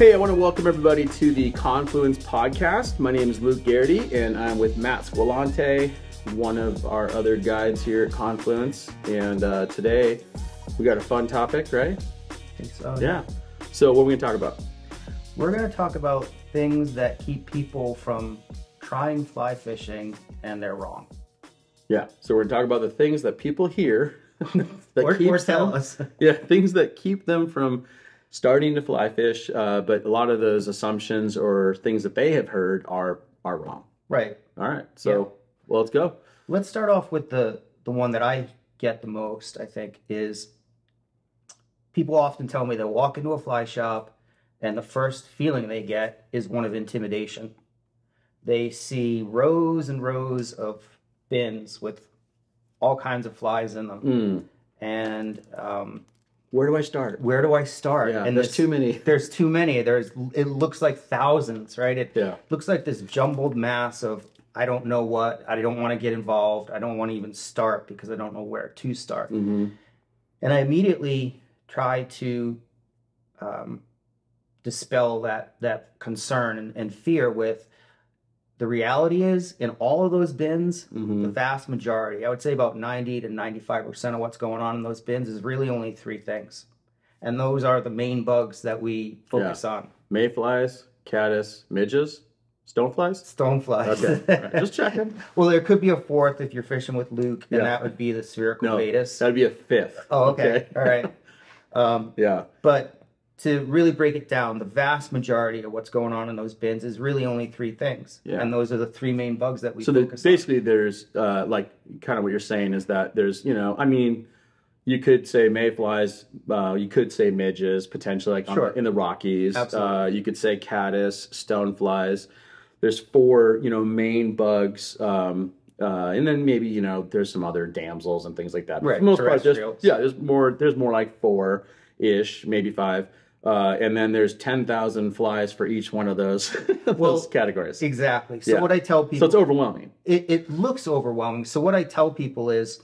Hey, I want to welcome everybody to the Confluence Podcast. My name is Luke Geraty, and I'm with Mat Squillante, one of our other guides here at Confluence. And today, we got a fun topic, right? I think so. Yeah. So what are we going to talk about? We're going to talk about things that keep people from trying fly fishing, and they're wrong. Yeah. So we're going to talk about the things that people hear that or tell us. Yeah, things that keep them from starting to fly fish, but a lot of those assumptions or things that they have heard are wrong. Right. All right. So, well, let's go. Let's start off with the one that I get the most, I think, is people often tell me they walk into a fly shop and the first feeling they get is one of intimidation. They see rows and rows of bins with all kinds of flies in them. And where do I start? Where do I start? Yeah, and there's too many. There's too many. It looks like thousands, right? It looks like this jumbled mass of I don't know what. I don't want to get involved. I don't want to even start because I don't know where to start. Mm-hmm. And I immediately try to dispel that concern and fear with the reality is in all of those bins, the vast majority, I would say about 90 to 95% of what's going on in those bins is really only three things. And those are the main bugs that we focus on. Mayflies, caddis, midges, stoneflies? Stoneflies. Okay, all right. Just checking. Well, there could be a fourth if you're fishing with Luke, and that would be the spherical Baetis. That'd be a fifth. Oh, okay. All right. Yeah. But to really break it down, the vast majority of what's going on in those bins is really only three things. Yeah. And those are the three main bugs that we focus on. Basically, there's, like, kind of what you're saying is that there's, you could say mayflies, you could say midges, potentially, like in the Rockies. Absolutely. You could say caddis, stoneflies. There's four, main bugs. And then maybe, there's some other damsels and things like that. Right. For the most part, there's more like four-ish, maybe five. And then there's 10,000 flies for each one of those, those categories. Exactly. So what I tell people... So it's overwhelming. It looks overwhelming. So what I tell people is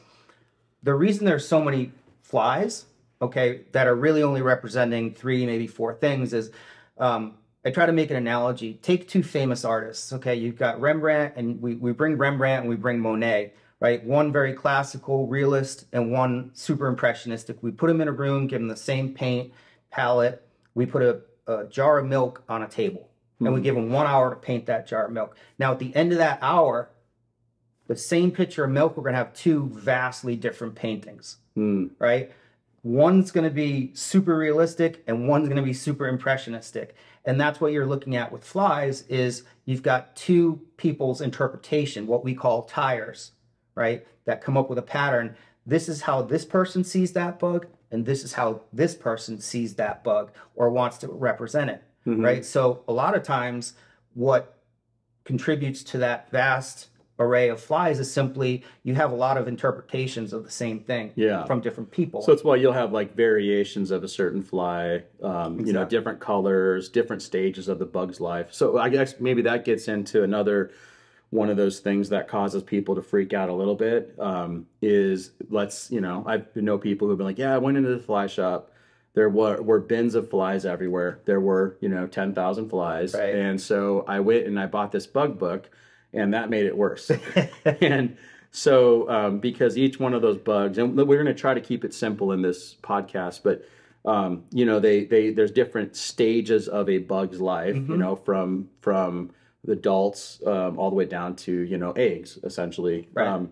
the reason there's so many flies, that are really only representing three, maybe four things is... I try to make an analogy. Take two famous artists, You've got Rembrandt, and we bring Rembrandt and we bring Monet, right? One very classical, realist, and one super impressionistic. We put them in a room, give them the same paint palette. We put a jar of milk on a table, and we give them 1 hour to paint that jar of milk. Now, at the end of that hour, the same picture of milk, we're going to have two vastly different paintings, right? One's going to be super realistic, and one's going to be super impressionistic. And that's what you're looking at with flies is you've got two people's interpretation, what we call tires, right? That come up with a pattern. This is how this person sees that bug, and this is how this person sees that bug or wants to represent it, right? So a lot of times what contributes to that vast array of flies is simply you have a lot of interpretations of the same thing from different people. So it's why you'll have like variations of a certain fly, different colors, different stages of the bug's life. So I guess maybe that gets into another one of those things that causes people to freak out a little bit is I know people who've been like, I went into the fly shop. There were bins of flies everywhere. There were, 10,000 flies. Right. And so I went and I bought this bug book, and that made it worse. And so because each one of those bugs, and we're going to try to keep it simple in this podcast, but there's different stages of a bug's life, from the adults all the way down to eggs, essentially. Right.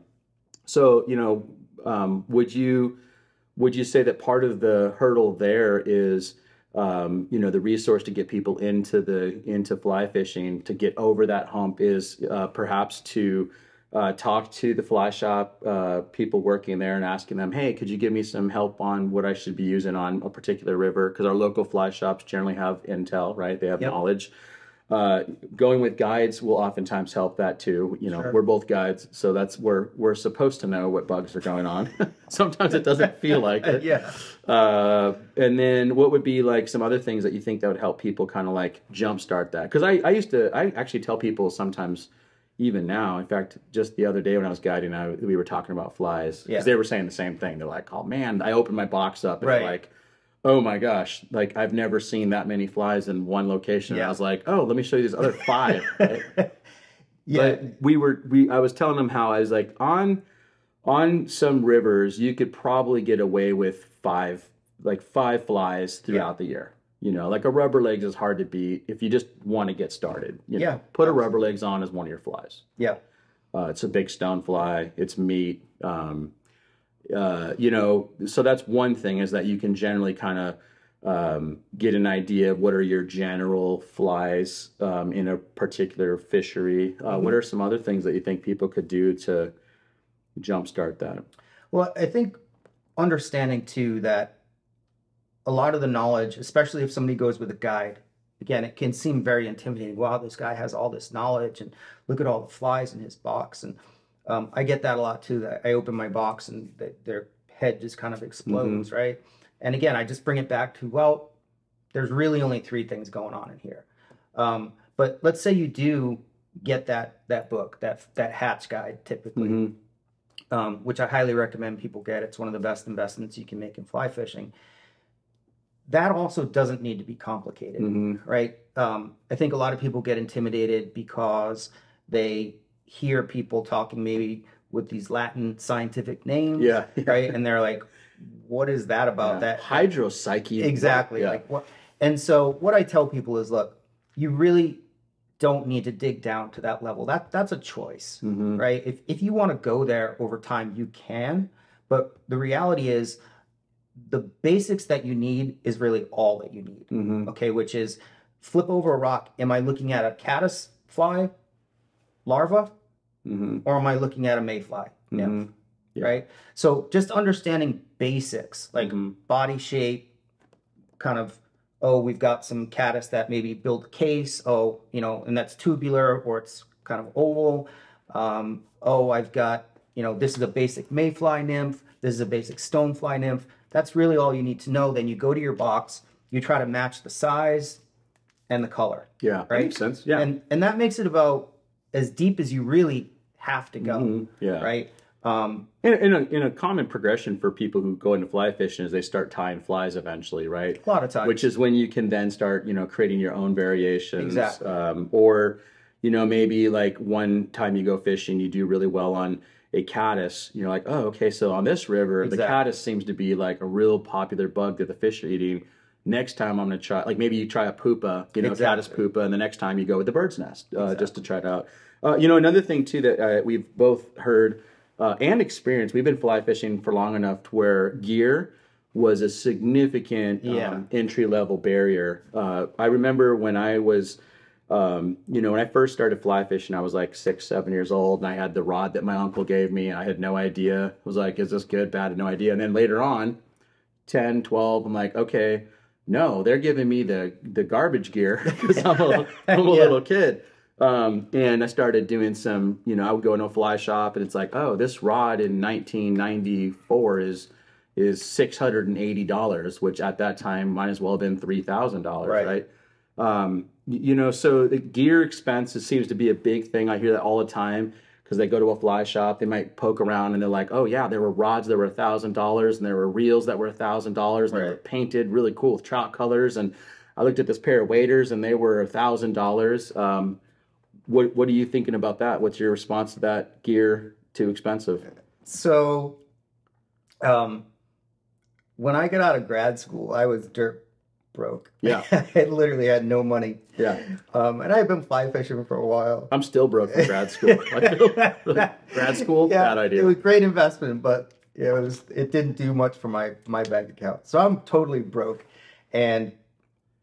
Would you say that part of the hurdle there is the resource to get people into fly fishing, to get over that hump is perhaps to talk to the fly shop people working there and asking them, hey, could you give me some help on what I should be using on a particular river? Because our local fly shops generally have intel, right? They have knowledge. Going with guides will oftentimes help that too. We're both guides, so we're supposed to know what bugs are going on. Sometimes it doesn't feel like it. And then what would be like some other things that you think that would help people kind of like jumpstart that? Because I actually tell people sometimes, even now, in fact, just the other day when I was guiding, we were talking about flies because they were saying the same thing. They're like, oh man, I opened my box up and like, Oh my gosh, like I've never seen that many flies in one location. And I Yeah. was like, oh, let me show you these other five. Right? Yeah. But I was telling them how I was like on some rivers you could probably get away with five flies throughout the year. You know, like a rubber legs is hard to beat if you just want to get started. You know, put a rubber legs on as one of your flies. Yeah. It's a big stone fly. It's meat. You know, so that's one thing is that you can generally kind of get an idea of what are your general flies in a particular fishery. What are some other things that you think people could do to jumpstart that? Well, I think understanding too that a lot of the knowledge, especially if somebody goes with a guide, again, it can seem very intimidating. Wow, this guy has all this knowledge, and look at all the flies in his box. And I get that a lot too. That I open my box and their head just kind of explodes, right? And again, I just bring it back to, well, there's really only three things going on in here. But let's say you do get that book, that hatch guide, typically, which I highly recommend people get. It's one of the best investments you can make in fly fishing. That also doesn't need to be complicated, right? I think a lot of people get intimidated because they hear people talking maybe with these Latin scientific names, right? And they're like, what is that about? That hydropsyche? Exactly. Like what? And so what I tell people is, look, you really don't need to dig down to that level. That's a choice, right? If you want to go there over time, you can. But the reality is, the basics that you need is really all that you need. Okay, which is flip over a rock. Am I looking at a caddis fly larva, or am I looking at a mayfly nymph? Right. So just understanding basics like body shape, kind of. Oh, we've got some caddis that maybe build a case. Oh, you know, and that's tubular or it's kind of oval. Oh, I've got, you know, this is a basic mayfly nymph. This is a basic stonefly nymph. That's really all you need to know. Then you go to your box, you try to match the size and the color. Yeah, right? That makes sense. Yeah. And that makes it about as deep as you really have to go. Yeah. Right? In a common progression for people who go into fly fishing is they start tying flies eventually, right? A lot of times. Which is when you can then start, you know, creating your own variations. Exactly. Or, you know, maybe like one time you go fishing, you do really well on a caddis. You're like, oh, okay, so on this river, the caddis seems to be like a real popular bug that the fish are eating. Next time I'm going to try, like maybe you try a pupa, you know, caddis pupa, and the next time you go with the bird's nest just to try it out. You know, another thing too that we've both heard and experienced, we've been fly fishing for long enough to where gear was a significant entry-level barrier. I remember when I was, you know, when I first started fly fishing, I was like 6, 7 years old, and I had the rod that my uncle gave me. I had no idea. I was like, is this good, bad? I had no idea. And then later on, 10, 12, I'm like, okay, no, they're giving me the garbage gear because I'm a little kid. And I started doing some, you know, I would go into a fly shop and it's like, oh, this rod in 1994 is $680, which at that time might as well have been $3,000, right? You know, so the gear expense seems to be a big thing. I hear that all the time because they go to a fly shop, they might poke around and they're like, oh yeah, there were rods that were $1,000 and there were reels that were $1,000 and they were painted really cool with trout colors. And I looked at this pair of waders and they were $1,000. What are you thinking about that? What's your response to that? Gear too expensive? So, when I got out of grad school, I was dirt broke. Yeah. I literally had no money. Yeah. And I've been fly fishing for a while. I'm still broke from grad school. Grad school, bad idea. It was a great investment, but it didn't do much for my bank account. So I'm totally broke. And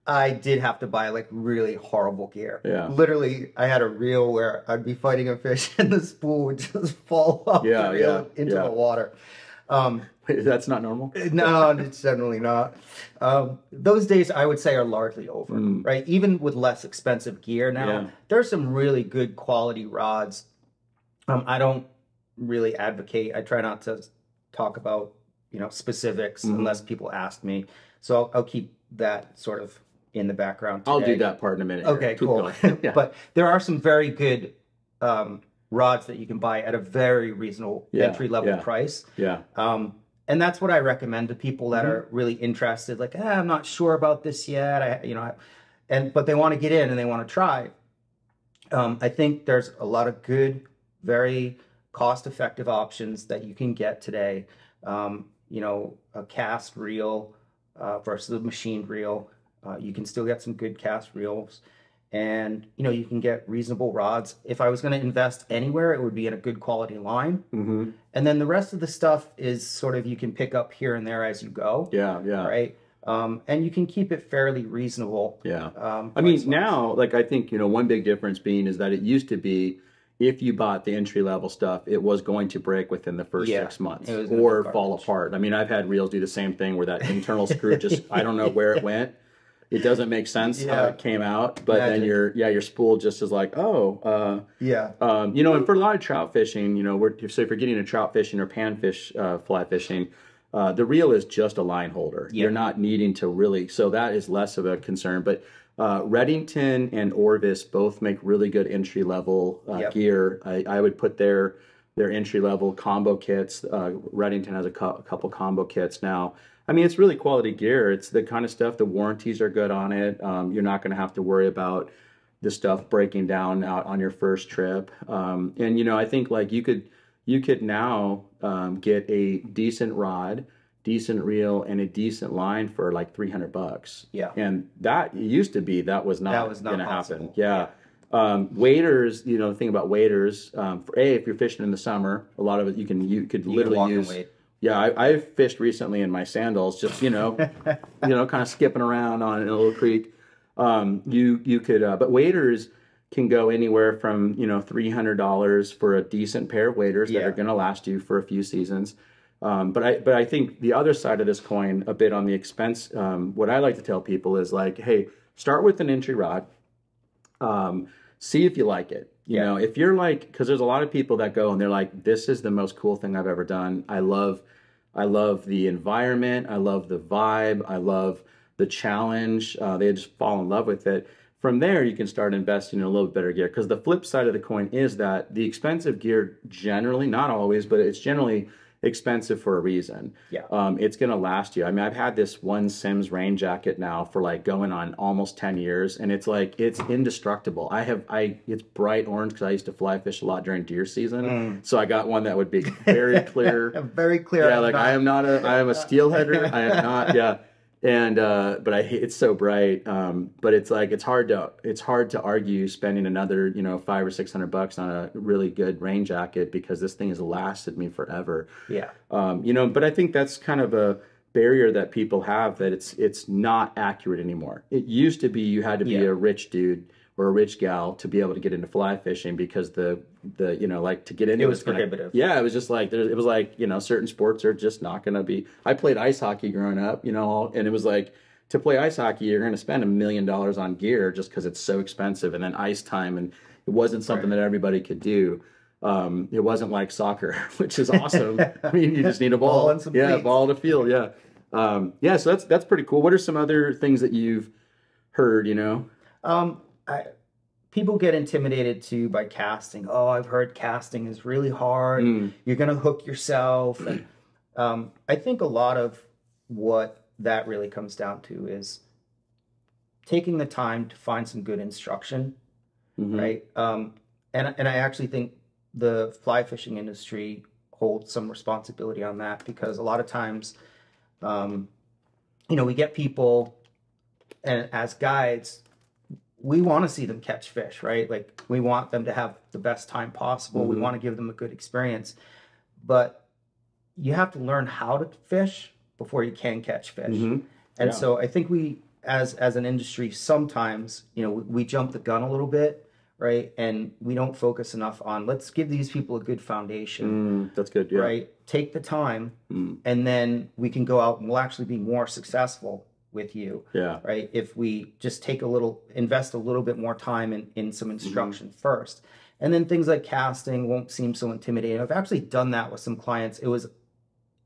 I did have to buy like really horrible gear. Yeah. Literally, I had a reel where I'd be fighting a fish and the spool would just fall off the reel into the water. That's not normal? No, it's definitely not. Those days, I would say, are largely over, right? Even with less expensive gear now, there's some really good quality rods. I don't really advocate. I try not to talk about, you know, specifics unless people ask me. So I'll keep that sort of in the background today. I'll do that part in a minute. Okay, cool. But there are some very good rods that you can buy at a very reasonable entry-level price. Yeah. And that's what I recommend to people that are really interested. Like, I'm not sure about this yet. But they want to get in and they want to try. I think there's a lot of good, very cost-effective options that you can get today. A cast reel versus a machined reel. You can still get some good cast reels, and you can get reasonable rods. If I was going to invest anywhere, it would be in a good quality line. And then the rest of the stuff is sort of you can pick up here and there as you go. Yeah. Right. And you can keep it fairly reasonable. Yeah. I mean, now, like, I think, one big difference being is that it used to be if you bought the entry level stuff, it was going to break within the first 6 months or fall apart. I mean, I've had reels do the same thing where that internal screw just, I don't know where it went. It doesn't make sense how it came out, but then your spool just is like, and for a lot of trout fishing, so if you're getting a trout fishing or panfish fly fishing, the reel is just a line holder. You're not needing to really, so that is less of a concern. But Redington and Orvis both make really good entry level gear. I would put their entry level combo kits. Redington has a couple combo kits now. I mean, it's really quality gear. It's the kind of stuff, the warranties are good on it. You're not going to have to worry about the stuff breaking down out on your first trip. And I think like you could now get a decent rod, decent reel, and a decent line for like $300. Yeah. And that used to be that was not going to happen. Yeah. Yeah. Waders, the thing about waders, if you're fishing in the summer, a lot of it you could literally use. Yeah, I've fished recently in my sandals, just kind of skipping around on a little creek. You could, but waders can go anywhere from $300 for a decent pair of waders that are going to last you for a few seasons. But I think the other side of this coin, a bit on the expense, what I like to tell people is like, hey, start with an entry rod. See if you like it. If you're like, because there's a lot of people that go and they're like, this is the most cool thing I've ever done. I love the environment. I love the vibe. I love the challenge. They just fall in love with it. From there, you can start investing in a little better gear. Because the flip side of the coin is that the expensive gear generally, not always, but it's generally expensive for a reason. Yeah. It's going to last you. I mean, I've had this one Sims rain jacket now for like going on almost 10 years, and it's like, it's indestructible. It's bright orange because I used to fly fish a lot during deer season. So I got one that would be very clear. Very clear. Yeah. Like I am a steelheader. I am not. Yeah. And, but it's so bright. But it's like, it's hard to argue spending another, $500 or $600 on a really good rain jacket because this thing has lasted me forever. Yeah. But I think that's kind of a barrier that people have, that it's not accurate anymore. It used to be you had to be a rich dude or a rich gal to be able to get into fly fishing because the to get into it was prohibitive. It was just like it was like certain sports are just not going to be. I played ice hockey growing up, and it was like to play ice hockey you're going to spend $1 million on gear just because it's so expensive, and then ice time, and it wasn't something that everybody could do. It wasn't like soccer, which is awesome. I mean, you just need a ball and some cleats. Ball to field, So that's pretty cool. What are some other things that you've heard? People get intimidated too by casting. Oh, I've heard casting is really hard. You're going to hook yourself. And, I think a lot of what that really comes down to is taking the time to find some good instruction, right? And I actually think the fly fishing industry holds some responsibility on that, because a lot of times, we get people, and as guides, we want to see them catch fish, right? Like, we want them to have the best time possible. We want to give them a good experience. But you have to learn how to fish before you can catch fish. And so I think we, as an industry, sometimes, we jump the gun a little bit, right? And we don't focus enough on, let's give these people a good foundation. That's good, yeah. Right? Take the time, and then we can go out and we'll actually be more successful with you. Yeah. Right. If we just invest a little bit more time in some instruction first. And then things like casting won't seem so intimidating. I've actually done that with some clients. It was,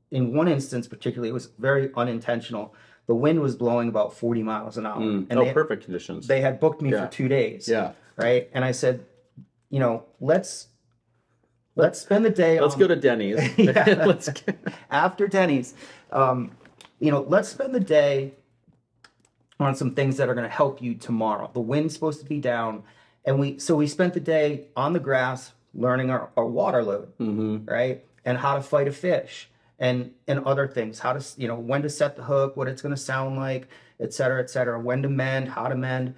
in one instance particularly, it was very unintentional. The wind was blowing about 40 miles an hour. And perfect conditions. They had booked me for 2 days. Yeah. Right. And I said, let's let's spend the day. Let's go to Denny's. Yeah. Let's After Denny's, let's spend the day on some things that are going to help you tomorrow. The wind's supposed to be down, and we spent the day on the grass learning our water load, right, and how to fight a fish, and other things, how to when to set the hook, what it's going to sound like, et cetera, when to mend, how to mend,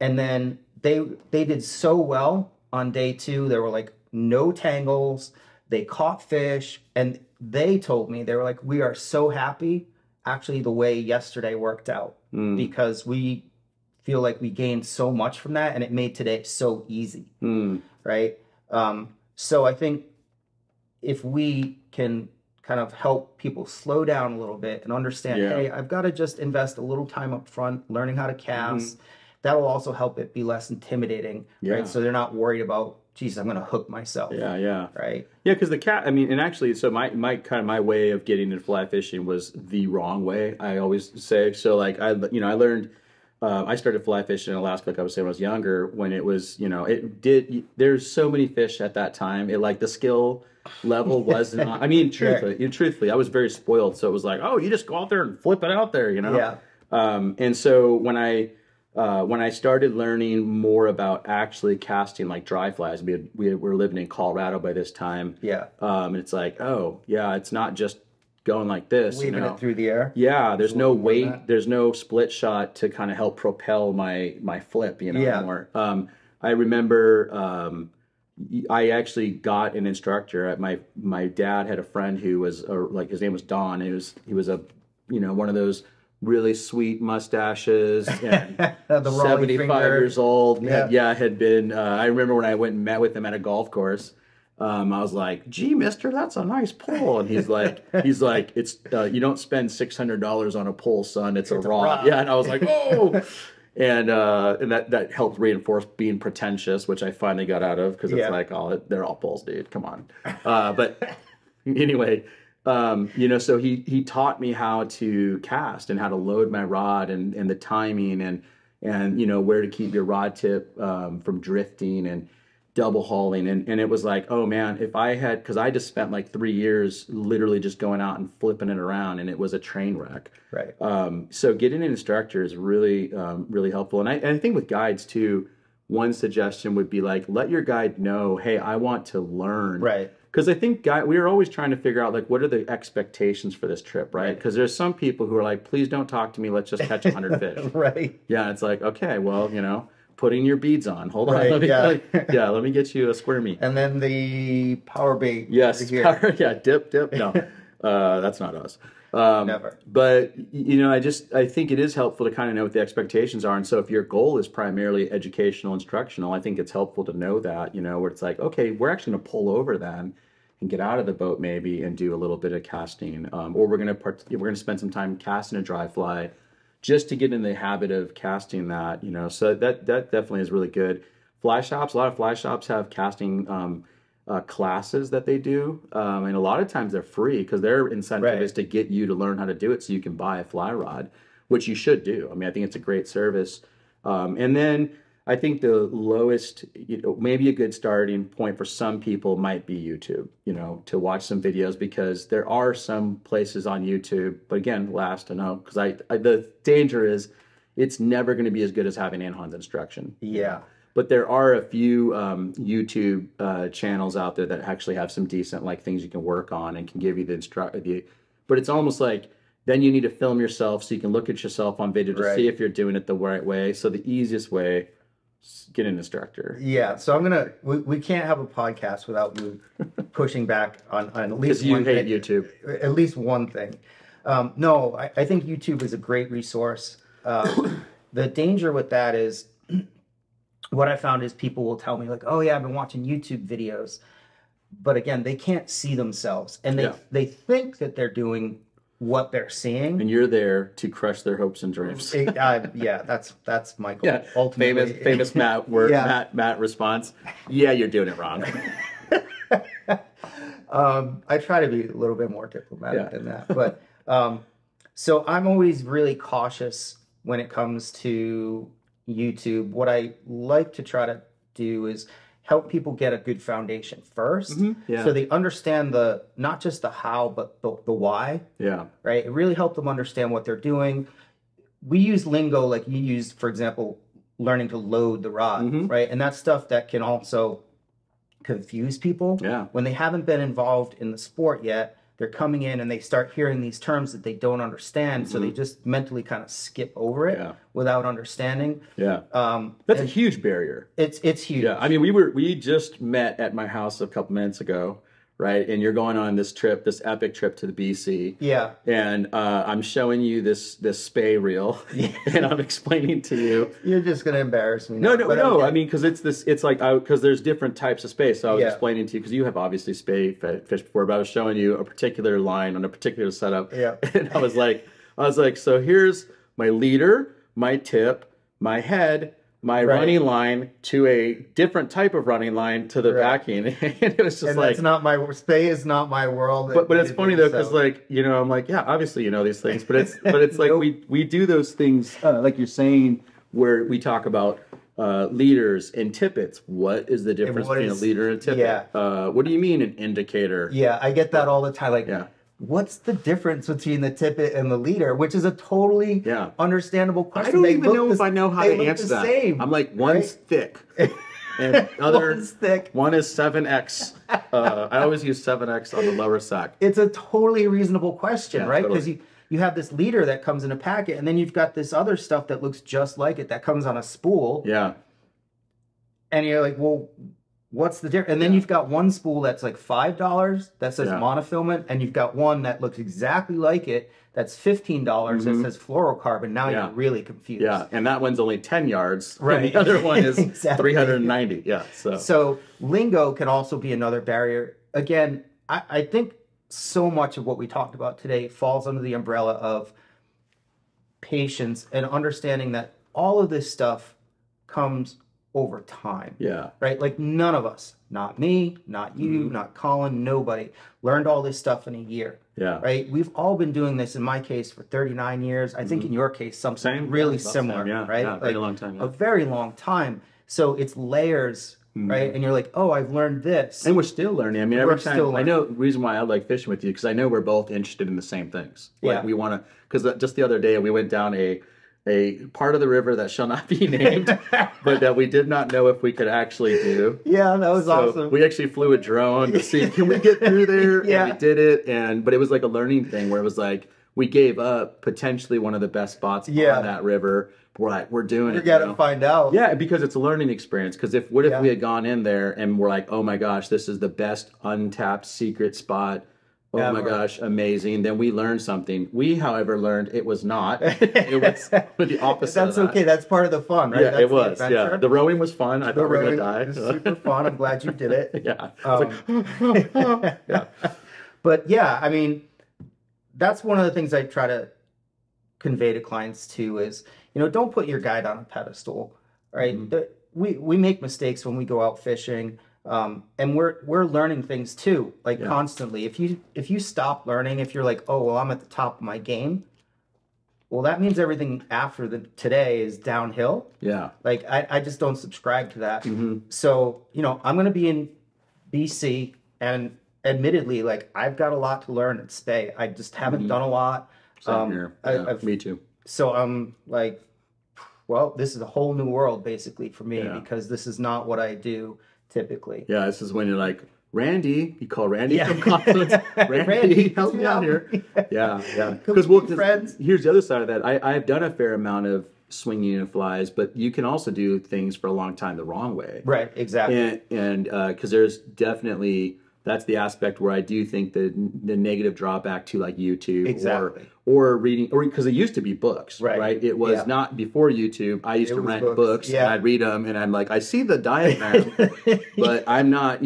and then they did so well on day 2. There were like no tangles. They caught fish, and they told me, they were like, we are so happy actually the way yesterday worked out, because we feel like we gained so much from that, and it made today so easy, right? So I think if we can kind of help people slow down a little bit and understand, hey, I've got to just invest a little time up front learning how to cast. That'll also help it be less intimidating, right? So they're not worried about, geez, I'm going to hook myself. Right? Yeah, because and actually, so my way of getting into fly fishing was the wrong way, I always say. So like, I learned, I started fly fishing in Alaska, like I was saying, when I was younger, when it was, there's so many fish at that time. The skill level was not, truthfully, I was very spoiled. So it was like, oh, you just go out there and flip it out there, And so when I started learning more about actually casting like dry flies, we were living in Colorado by this time. And it's like, oh yeah, it's not just going like this, weaving it through the air. Yeah, there's no weight, there's no split shot to kind of help propel my flip, more. I remember I actually got an instructor. My dad had a friend who was his name was Don. He was a one of those really sweet mustaches and 75 years old. Had been. I remember when I went and met with him at a golf course. I was like, "Gee, Mister, that's a nice pull." And he's like, "It's you don't spend $600 on a pull, son. It's a rod." Yeah, and I was like, "Oh." And that helped reinforce being pretentious, which I finally got out of, because it's like, oh, they're all pulls, dude. Come on. But anyway, so he taught me how to cast and how to load my rod and the timing and where to keep your rod tip from drifting and double hauling. And it was like, oh man, because I just spent like 3 years literally just going out and flipping it around, and it was a train wreck. Right. So getting an instructor is really, really helpful. And I think with guides too, one suggestion would be like, let your guide know, hey, I want to learn. Right. Because I think we are always trying to figure out like, what are the expectations for this trip, right? Because there's some people who are like, please don't talk to me, let's just catch 100 fish. Right. Yeah, it's like, okay, well, putting your beads on. Hold on. Right, Let me get you a squirmy. And then the power bait. Yes. Dip. No, that's not us. Never. But I think it is helpful to kind of know what the expectations are. And so if your goal is primarily educational, instructional, I think it's helpful to know that, where it's like, okay, we're actually going to pull over then and get out of the boat maybe and do a little bit of casting, or we're going to spend some time casting a dry fly, just to get in the habit of casting that, so that definitely is really good. A lot of fly shops have casting classes that they do, and a lot of times they're free because their incentive is to get you to learn how to do it so you can buy a fly rod, which you should do. I think it's a great service. And then I think the lowest, maybe a good starting point for some people might be YouTube, to watch some videos, because there are some places on YouTube, but again, last to know, because the danger is it's never going to be as good as having Anhan's instruction. Yeah. But there are a few YouTube channels out there that actually have some decent things you can work on and can give you but it's almost like then you need to film yourself so you can look at yourself on video to see if you're doing it the right way. So the easiest way, get an instructor. Yeah, so we can't have a podcast without you pushing back on at least one thing. Because you hate YouTube. At least one thing. No, I think YouTube is a great resource. The danger with that is, what I found is people will tell me like, oh yeah, I've been watching YouTube videos. But again, they can't see themselves. And they think that they're doing what they're seeing, and you're there to crush their hopes and dreams. That's my goal. Yeah, famous Matt response. Yeah, you're doing it wrong. I try to be a little bit more diplomatic than that, but so I'm always really cautious when it comes to YouTube. What I like to try to do is, help people get a good foundation first. Yeah. So they understand not just the how, but the why. Yeah. Right. It really helped them understand what they're doing. We use lingo like you used, for example, learning to load the rod, right? And that's stuff that can also confuse people. Yeah. When they haven't been involved in the sport yet, they're coming in and they start hearing these terms that they don't understand. So they just mentally kind of skip over it without understanding. Yeah. That's a huge barrier. It's huge. Yeah. I mean, we just met at my house a couple minutes ago, right? And you're going on this epic trip to the BC. Yeah. And I'm showing you this spay reel, and I'm explaining to you. You're just gonna embarrass me. No. Okay. I mean, because because there's different types of spay. So I was explaining to you, because you have obviously spay fished before, but I was showing you a particular line on a particular setup. Yeah. And I was like, so here's my leader, my tip, my head, my running line to a different type of running line to the backing. And it was just that's not my spay is not my world. But it's funny though, because I'm like, yeah, obviously you know these things, but it's like we do those things like you're saying, where we talk about leaders and tippets. What is the difference between a leader and a tippet? Yeah. What do you mean an indicator? Yeah, I get that all the time. Like, what's the difference between the tippet and the leader? Which is a totally understandable question. I don't even know if I know how to answer that. Same, I'm like, one's thick. And one's thick. One is 7X. I always use 7X on the lower sack. It's a totally reasonable question, right? Because Totally. you have this leader that comes in a packet, and then you've got this other stuff that looks just like it that comes on a spool. Yeah. And you're like, well, what's the difference? And then you've got one spool that's like $5 that says monofilament, and you've got one that looks exactly like it that's $15 that says fluorocarbon. Now you're really confused. Yeah, and that one's only 10 yards. Right. And the other one is Exactly. 390. Yeah. So lingo can also be another barrier. Again, I think so much of what we talked about today falls under the umbrella of patience and understanding that all of this stuff comes over time. Yeah. Right? Like none of us, not me, not you, not Colin, nobody learned all this stuff in a year. Yeah. Right? We've all been doing this, in my case, for 39 years. I think in your case, something really similar. Right? Yeah, very long time. Yeah. A very long time. So it's layers, right? And you're like, oh, I've learned this. And we're still learning. I mean, every time, still I know the reason why I like fishing with you, because I know we're both interested in the same things. Like we want to, because just the other day we went down a part of the river that shall not be named, but that we did not know if we could actually do. Yeah, that was awesome. We actually flew a drone to see, can we get through there? And we did it. But it was like a learning thing where it was like, we gave up potentially one of the best spots on that river. We're like, we're doing it. We got to find out. Yeah, because it's a learning experience. Because what if we had gone in there and we're like, oh my gosh, this is the best untapped secret spot. Oh my gosh, amazing. Then we learned something. We, however, learned it was not. It was the opposite. That's okay. That's part of the fun, right? Yeah, That's it was. The the rowing was fun. I thought we were going to die. It was super fun. I'm glad you did it. Yeah. Yeah. But yeah, I mean, that's one of the things I try to convey to clients too is, don't put your guide on a pedestal, right? We make mistakes when we go out fishing. And we're learning things too, like constantly. If you stop learning, if you're like, oh, well, I'm at the top of my game, well, that means everything after today is downhill. Yeah. Like I just don't subscribe to that. So, I'm going to be in BC, and admittedly, like I've got a lot to learn at Spay. I just haven't done a lot. Same here. Me too. So I'm like, well, this is a whole new world basically for me because this is not what I do typically. Yeah, this is when you're like, Randy, you call Randy from Confluence. Randy, help me out here. Yeah. Because friends. Here's the other side of that. I've done a fair amount of swinging and flies, but you can also do things for a long time the wrong way. Right, exactly. And because there's definitely, that's the aspect where I do think the negative drawback to like YouTube or reading, or because it used to be books, right? It was not before YouTube. I used to rent books and I'd read them, and I'm like, I see the diagram, but I'm not,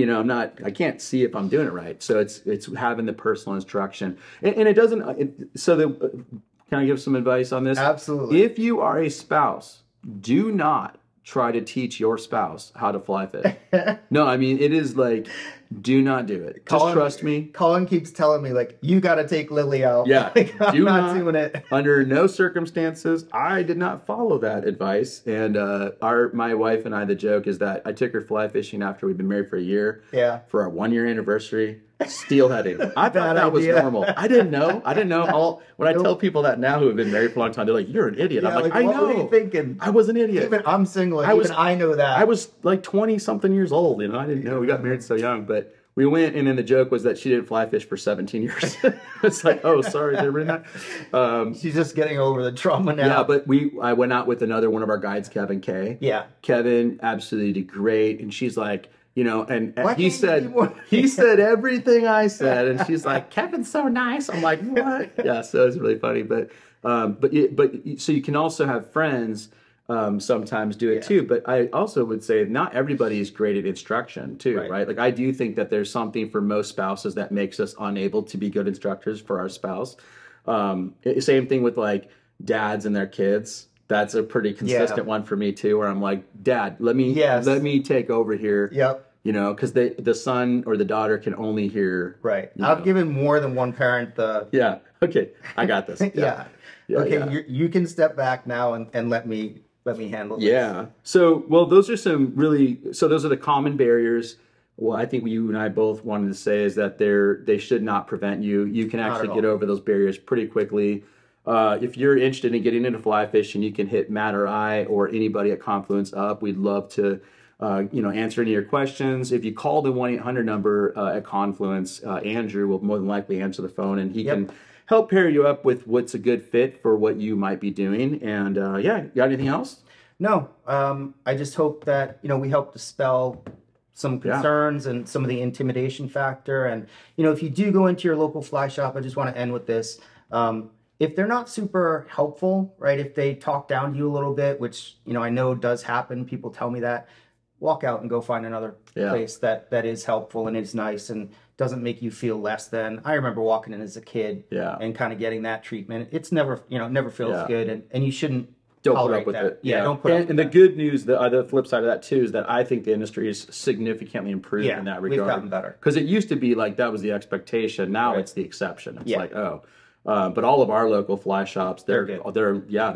I can't see if I'm doing it right. So it's having the personal instruction, and it doesn't. Can I give some advice on this? Absolutely. If you are a spouse, do not try to teach your spouse how to fly fish. No, I mean, it is like, Do not do it. Just trust me. Colin keeps telling me, like, you got to take Lily out. Yeah. Like, I'm not doing it. Under no circumstances. I did not follow that advice. And my wife and I, the joke is that I took her fly fishing after we'd been married for a year. Yeah. For our 1 year anniversary. Steelheading. I thought that was normal. I didn't know. When I tell people that now who have been married for a long time, they're like, "You're an idiot." Yeah, I'm like, I know. What were you thinking? I was an idiot. Even I'm single. I know that. I was like 20-something years old. I didn't know. We got married so young, but we went, and then the joke was that she didn't fly fish for 17 years. It's like, oh, sorry, they're not. She's just getting over the trauma now. Yeah, but I went out with another one of our guides, Kevin K. Yeah. Kevin absolutely did great, and she's like, and he said everything I said, and she's like, Kevin's so nice. I'm like, what? Yeah, so it's really funny, but so you can also have friends sometimes do it too. But I also would say not everybody is great at instruction too, right? Like I do think that there's something for most spouses that makes us unable to be good instructors for our spouse. Same thing with like dads and their kids. That's a pretty consistent one for me too, where I'm like, Dad, let me take over here. Yep. Because the son or the daughter can only hear. Right. I've given more than one parent the. Yeah. Okay. I got this. Yeah. Okay. You can step back now and let me handle this. Yeah. So, well, those are those are the common barriers. Well, I think you and I both wanted to say is that they should not prevent you. You can actually get over those barriers pretty quickly. If you're interested in getting into fly fishing, you can hit Matt or I or anybody at Confluence up. We'd love to, answer any of your questions. If you call the 1-800 number at Confluence, Andrew will more than likely answer the phone, and he can help pair you up with what's a good fit for what you might be doing. And got anything else? No. I just hope that we help dispel some concerns and some of the intimidation factor. And if you do go into your local fly shop, I just want to end with this. If they're not super helpful, right? If they talk down to you a little bit, which I know does happen, people tell me that, walk out and go find another place that is helpful and is nice and doesn't make you feel less than. I remember walking in as a kid and kind of getting that treatment. It's never, never feels good, and you shouldn't don't put up with it. Yeah, don't put up with that. And the good news, the flip side of that too, is that I think the industry is significantly improved in that regard. We've gotten better. Because it used to be like that was the expectation. Now it's the exception. It's like, but all of our local fly shops, they're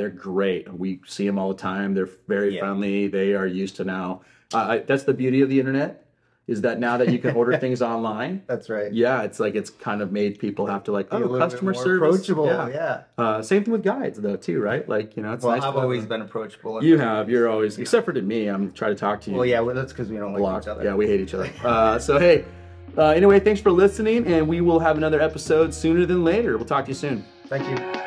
great. We see them all the time. They're very friendly. They are used to now. That's the beauty of the internet, is that now that you can order things online. That's right. Yeah, it's like it's kind of made people have to like, customer service. Approachable. Yeah. Same thing with guides though too, right? Like it's nice. I've always been approachable. You're always, except for to me. I'm trying to talk to you. Well, yeah, that's because we don't like each other. Yeah, we hate each other. So hey, anyway, thanks for listening, and we will have another episode sooner than later. We'll talk to you soon. Thank you.